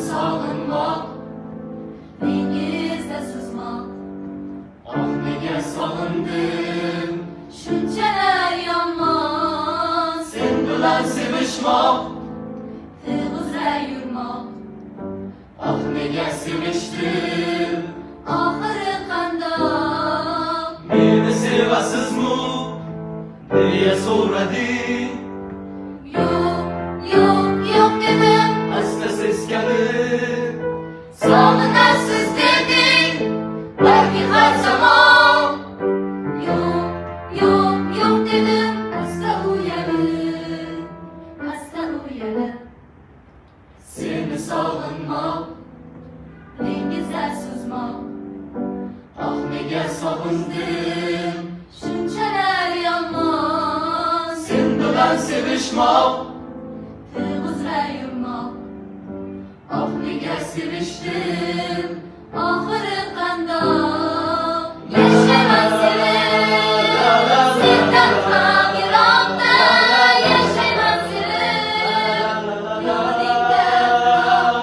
sağınmak, dengizde sızmak. Ah nege sağındım, şunçalar yanmak. Sen bilen sevişmak, tığızra yurmak. Ah nege seviştim, ahırı qandaq. Meni sevasizmi diye so'radi. Yo'q dedim, Asta seskanib sog'inasiz deding, balki har zamon. Yo'q dedim, asta uyalib. Seni sog'inmoq, dengizda suzmoq. Ah nega sog'indim, shunchalar yomon. sen bilan sevishmoq. Tığızra yurmoq. Ah nega sevishdim, oxiri qandoq. Yashayman seni, sendan ham yiroqda. Yashayman seni, yoningda quloqda.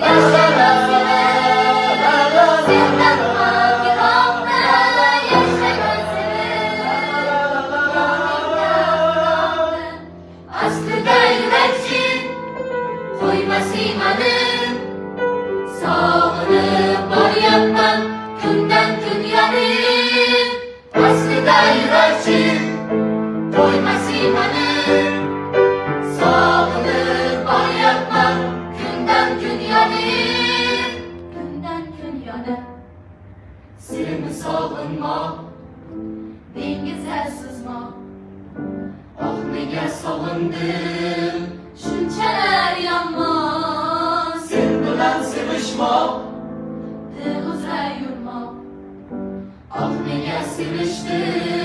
Yashayman seni, sendan ham yiroqda. Yashayman seni, yoningda quloqda. Aslida yurakching qo'ymas imanim, sog'inib boryapman kundan kun yonib. Aslida yurakching qo'ymas imanim, sog'inib boryapman kundan kun yonib. Kundan kun yonib. Seni sog'inmoq, dengizda suzmoq. Ah nega sog'indim, shunchalar yomon. Sen bilan sevishmoq. Tığızra yurmoq. Ah nega sevishdim,